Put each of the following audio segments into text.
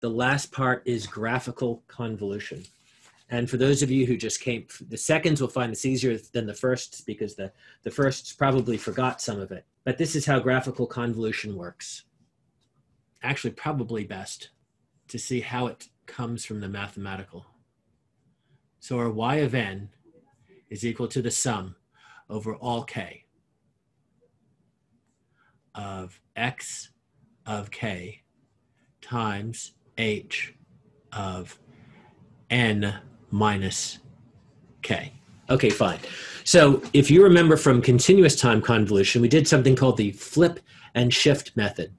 The last part is graphical convolution. And for those of you who just came, the seconds will find this easier than the firsts because the firsts probably forgot some of it. But this is how graphical convolution works. Actually, probably best to see how it comes from the mathematical. So our y of n is equal to the sum over all k of x of k times h of n minus k. Okay, fine. So if you remember from continuous time convolution, we did something called the flip and shift method.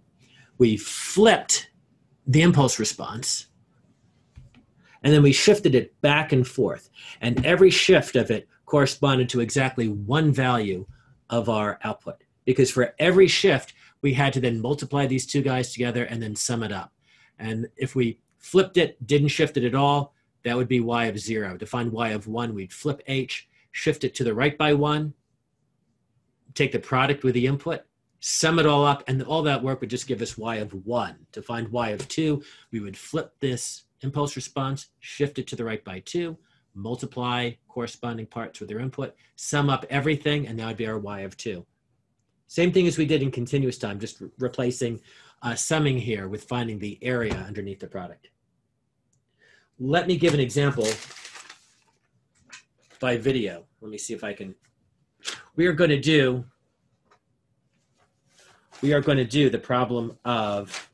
We flipped the impulse response, and then we shifted it back and forth. And every shift of it corresponded to exactly one value of our output. Because for every shift, we had to then multiply these two guys together and then sum it up. And if we flipped it, didn't shift it at all, that would be y of 0. To find y of 1, we'd flip h, shift it to the right by 1, take the product with the input, sum it all up, and all that work would just give us y of 1. To find y of 2, we would flip this impulse response, shift it to the right by 2, multiply corresponding parts with their input, sum up everything, and that would be our y of 2. Same thing as we did in continuous time, just replacing summing here with finding the area underneath the product. Let me give an example by video. Let me see if I can. We are going to do the problem of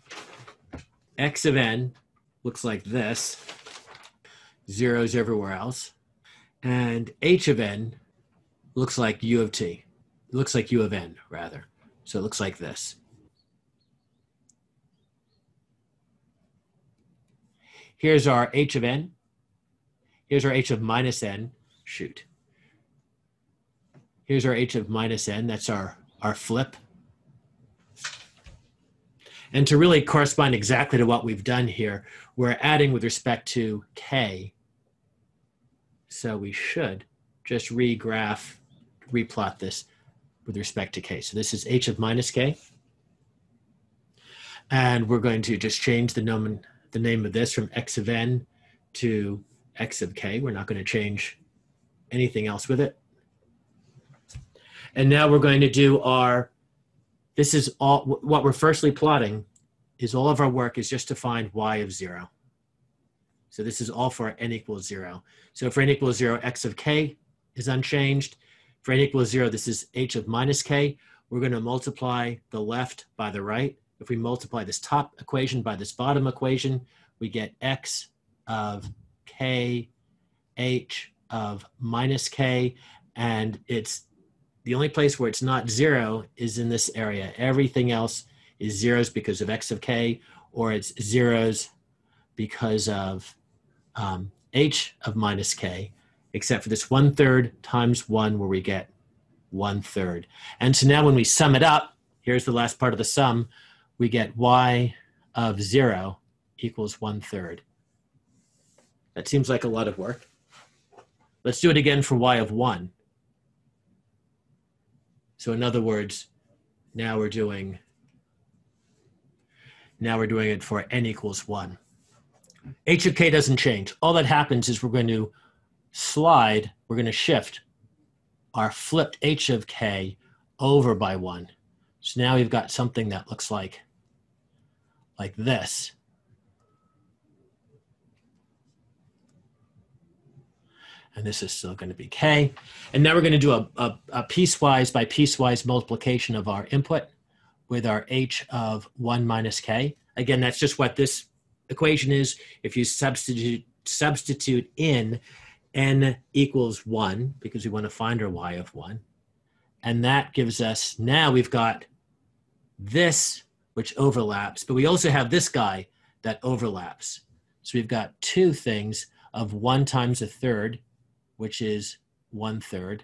x of n looks like this, zeros everywhere else, and h of n looks like u of t. It looks like u of n, rather. So it looks like this. Here's our h of n. Here's our h of minus n. Shoot. Here's our h of minus n. That's our flip. And to really correspond exactly to what we've done here, we're adding with respect to k. So we should just replot this with respect to k. So this is h of minus k. And we're going to just change the name of this from x of n to x of k. We're not going to change anything else with it. And now we're going to do this is all, what we're firstly plotting is all of our work is just to find y of 0. So this is all for n equals 0. So for n equals 0, x of k is unchanged. For n equals 0, this is h of minus k. We're going to multiply the left by the right. If we multiply this top equation by this bottom equation, we get x of k, h of minus k, and it's the only place where it's not 0 is in this area. Everything else is zeros because of x of k, or it's zeros because of h of minus k, except for this 1/3 times 1 where we get 1/3. And so now when we sum it up, here's the last part of the sum, we get y of 0 equals 1/3. That seems like a lot of work. Let's do it again for y of 1. So in other words, now we're doing it for n equals 1. H of k doesn't change. All that happens is we're going to shift our flipped h of k over by 1. So now we've got something that looks like this. And this is still going to be k. And now we're going to do a piecewise by piecewise multiplication of our input with our h of 1 minus k. Again, that's just what this equation is. If you substitute in n equals 1, because we want to find our y of 1. And that gives us, now we've got this, which overlaps, but we also have this guy that overlaps. So we've got two things of 1 times 1/3, which is 1/3,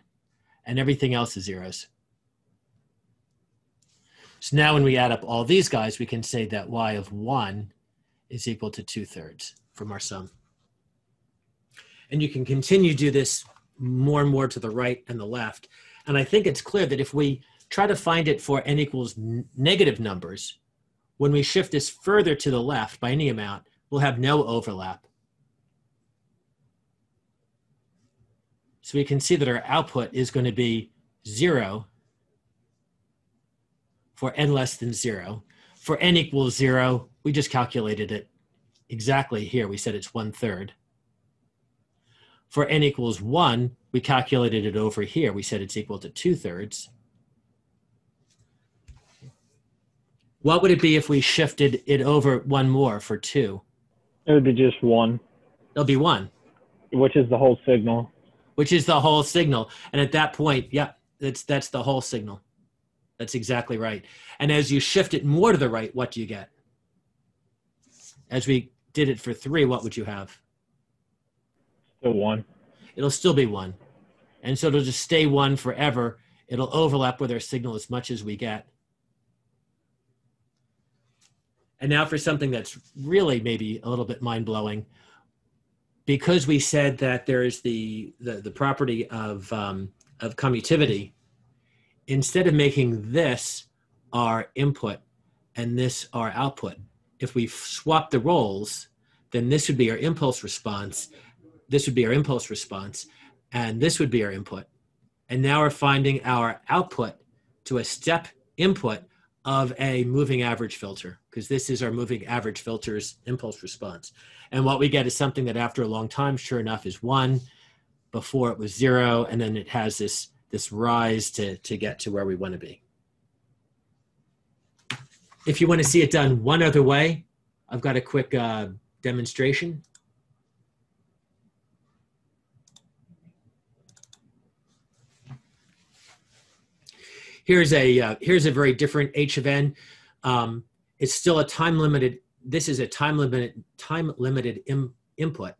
and everything else is zeros. So now when we add up all these guys, we can say that y of 1 is equal to 2/3 from our sum. And you can continue to do this more and more to the right and the left. And I think it's clear that if we try to find it for n equals negative numbers, when we shift this further to the left by any amount, we'll have no overlap. So we can see that our output is going to be 0 for n less than 0. For n equals 0, we just calculated it exactly here. We said it's 1/3. For n equals 1, we calculated it over here. We said it's equal to 2/3. What would it be if we shifted it over one more for 2? It would be just 1. It'll be 1. Which is the whole signal. Which is the whole signal. And at that point, yeah, that's the whole signal. That's exactly right. And as you shift it more to the right, what do you get? As we did it for 3, what would you have? Still 1. It'll still be 1. And so it'll just stay 1 forever. It'll overlap with our signal as much as we get. And now for something that's really maybe a little bit mind-blowing. Because we said that there is the property of commutivity, instead of making this our input and this our output, if we swap the roles, then this would be our impulse response, this would be our impulse response, and this would be our input. And now we're finding our output to a step input of a moving average filter, because this is our moving average filter's impulse response. And what we get is something that after a long time, sure enough, is 1. Before it was 0, and then it has this rise to get to where we want to be. If you want to see it done one other way, I've got a quick demonstration. Here's a very different H of n. It's still a time limited. This is a time limited input.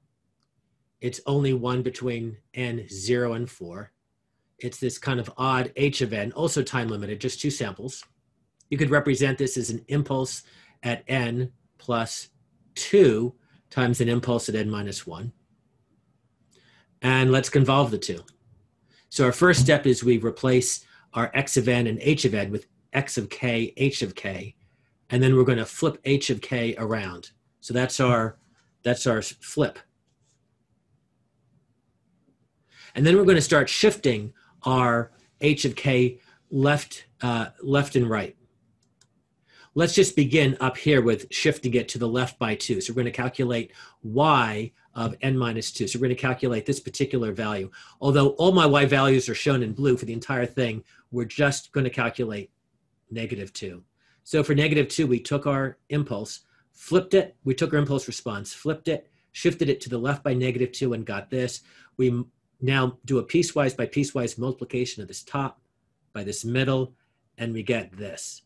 It's only one between n 0 and 4. It's this kind of odd H of n, also time limited, just 2 samples. You could represent this as an impulse at n plus 2 times an impulse at n minus 1. And let's convolve the two. So our first step is we replace our x of n and h of n with x of k, h of k. And then we're going to flip h of k around. So that's our flip. And then we're going to start shifting our h of k left and right. Let's just begin up here with shifting it to the left by 2. So we're going to calculate y of n minus 2. So we're going to calculate this particular value. Although all my y values are shown in blue for the entire thing, we're just going to calculate -2. So for -2, we took our impulse, flipped it. We took our impulse response, flipped it, shifted it to the left by -2 and got this. We now do a piecewise by piecewise multiplication of this top by this middle, and we get this.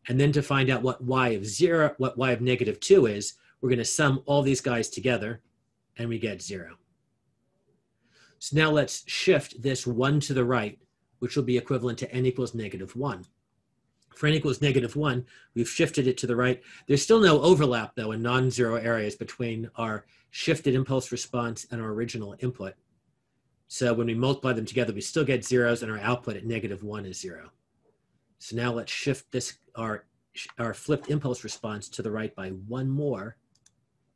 And then to find out what y of -2 is, we're going to sum all these guys together, and we get 0. So now let's shift this 1 to the right, which will be equivalent to n equals -1. For n equals -1, we've shifted it to the right. There's still no overlap, though, in non-zero areas between our shifted impulse response and our original input. So when we multiply them together, we still get zeros, and our output at -1 is 0. So now let's shift this, our flipped impulse response to the right by 1 more.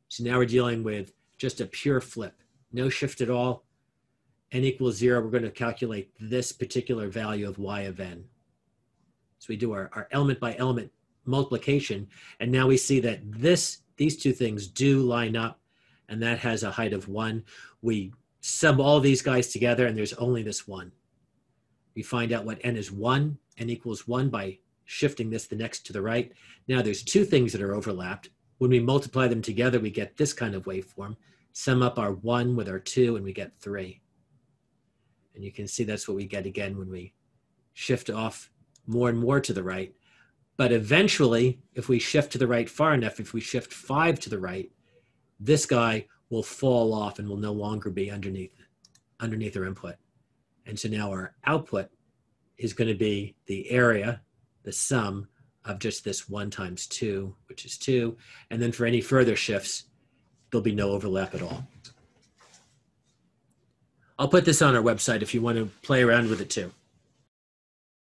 So now we're dealing with just a pure flip, no shift at all. N equals 0, we're going to calculate this particular value of y of n. So we do our element by element multiplication, and now we see that these two things do line up, and that has a height of 1. We sum all these guys together, and there's only this 1. We find out what n is 1, n equals 1 by shifting this the next to the right. Now there's 2 things that are overlapped. When we multiply them together, we get this kind of waveform. Sum up our 1 with our 2, and we get 3. And you can see that's what we get again when we shift off more and more to the right. But eventually, if we shift to the right far enough, if we shift 5 to the right, this guy will fall off and will no longer be underneath our input. And so now our output is going to be the area, the sum of just this 1 times 2, which is 2. And then for any further shifts, there'll be no overlap at all. I'll put this on our website if you want to play around with it too.